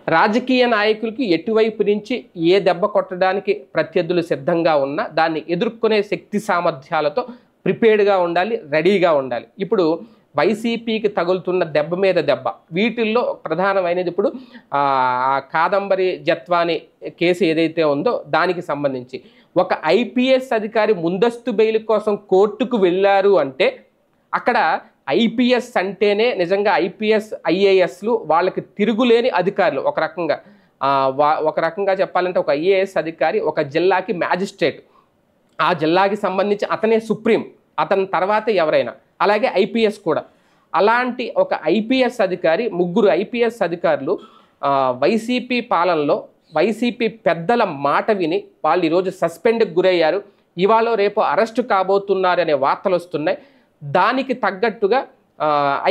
రాజకీయ నాయకులకి ఎటువైపు నుంచి ఏ దెబ్బ కొట్టడానికి ప్రత్యర్థులు సిద్ధంగా ఉన్నా దాన్ని ఎదుర్కొనే శక్తి సామర్థ్యాలతో ప్రిపేర్డ్గా ఉండాలి, రెడీగా ఉండాలి. ఇప్పుడు వైసీపీకి తగులుతున్న దెబ్బ మీద దెబ్బ, వీటిల్లో ప్రధానమైనది ఇప్పుడు కాదంబరి జత్వాని కేసు ఏదైతే ఉందో దానికి సంబంధించి ఒక ఐపీఎస్ అధికారి ముందస్తు బెయిల్ కోసం కోర్టుకు వెళ్ళారు అంటే అక్కడ ఐపీఎస్ అంటేనే నిజంగా ఐపీఎస్ ఐఏఎస్లు వాళ్ళకి తిరుగులేని అధికారులు. ఒక రకంగా చెప్పాలంటే ఒక ఐఏఎస్ అధికారి ఒక జిల్లాకి మ్యాజిస్ట్రేట్, ఆ జిల్లాకి సంబంధించి అతనే సుప్రీం, అతని తర్వాత ఎవరైనా. అలాగే ఐపీఎస్ కూడా. అలాంటి ఒక ఐపీఎస్ అధికారి, ముగ్గురు ఐపీఎస్ అధికారులు వైసీపీ పాలనలో వైసీపీ పెద్దల మాట విని వాళ్ళు ఈరోజు సస్పెండ్కి గురయ్యారు. ఇవాళ రేపు అరెస్టు కాబోతున్నారనే వార్తలు వస్తున్నాయి. దానికి తగ్గట్టుగా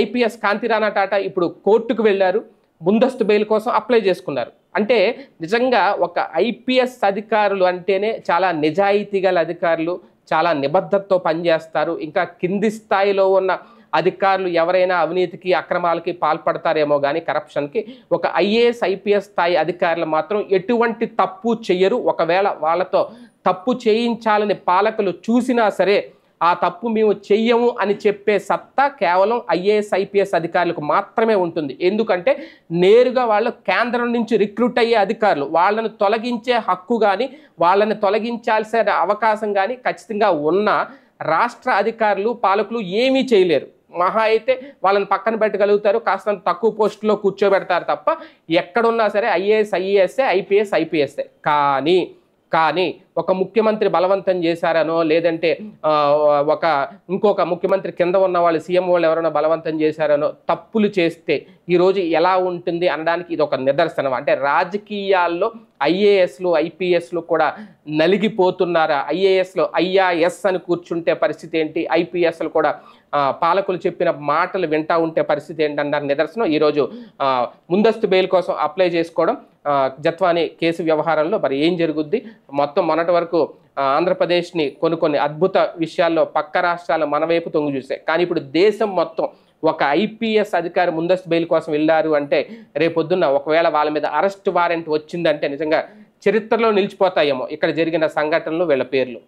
ఐపీఎస్ కాంతిరాణా టాటా ఇప్పుడు కోర్టుకు వెళ్ళారు, ముందస్తు బెయిల్ కోసం అప్లై చేసుకున్నారు. అంటే నిజంగా ఒక ఐపీఎస్ అధికారులు అంటేనే చాలా నిజాయితీ గల అధికారులు, చాలా నిబద్ధతతో పనిచేస్తారు. ఇంకా కింది స్థాయిలో ఉన్న అధికారులు ఎవరైనా అవినీతికి అక్రమాలకి పాల్పడతారేమో కానీ కరప్షన్కి, ఒక ఐఏఎస్ ఐపీఎస్ స్థాయి అధికారులు మాత్రం ఎటువంటి తప్పు చెయ్యరు. ఒకవేళ వాళ్ళతో తప్పు చేయించాలని పాలకులు చూసినా సరే ఆ తప్పు మేము చెయ్యము అని చెప్పే సత్తా కేవలం ఐఏఎస్ ఐపీఎస్ అధికారులకు మాత్రమే ఉంటుంది. ఎందుకంటే నేరుగా వాళ్ళు కేంద్రం నుంచి రిక్రూట్ అయ్యే అధికారులు, వాళ్ళని తొలగించే హక్కు కానీ వాళ్ళని తొలగించాల్సిన అవకాశం కానీ ఖచ్చితంగా ఉన్న రాష్ట్ర అధికారులు పాలకులు ఏమీ చేయలేరు. మహా అయితే వాళ్ళని పక్కన పెట్టగలుగుతారు, కాస్త తక్కువ పోస్టులో కూర్చోబెడతారు తప్ప ఎక్కడున్నా సరే ఐఏఎస్ ఐఏఎస్ఏ, ఐపీఎస్ ఐపీఎస్ఏ. కానీ ఒక ముఖ్యమంత్రి బలవంతం చేశారనో లేదంటే ఇంకొక ముఖ్యమంత్రి కింద ఉన్న వాళ్ళు సీఎం వాళ్ళు ఎవరైనా బలవంతం చేశారనో తప్పులు చేస్తే ఈరోజు ఎలా ఉంటుంది అనడానికి ఇది ఒక నిదర్శనం. అంటే రాజకీయాల్లో ఐఏఎస్లు ఐపీఎస్లు కూడా నలిగిపోతున్నారా? ఐఏఎస్లో ఐఆర్ఎస్ అని కూర్చుంటే పరిస్థితి ఏంటి, ఐపీఎస్లు కూడా పాలకులు చెప్పిన మాటలు వింటా ఉంటే పరిస్థితి ఏంటన్నారు నిదర్శనం. ఈరోజు ముందస్తు బెయిల్ కోసం అప్లై చేసుకోవడం, జత్వాని కేసు వ్యవహారంలో మరి ఏం జరుగుద్ది? మొత్తం మొన్నటి వరకు ఆంధ్రప్రదేశ్ని కొన్ని అద్భుత విషయాల్లో పక్క రాష్ట్రాలు మన వైపు తొంగి చూసాయి. కానీ ఇప్పుడు దేశం మొత్తం ఒక ఐపీఎస్ అధికారి ముందస్తు బెయిల్ కోసం వెళ్ళారు అంటే రేపొద్దున్న ఒకవేళ వాళ్ళ మీద అరెస్ట్ వారెంట్ వచ్చిందంటే నిజంగా చరిత్రలో నిలిచిపోతాయేమో ఇక్కడ జరిగిన సంఘటనలు, వీళ్ళ పేర్లు.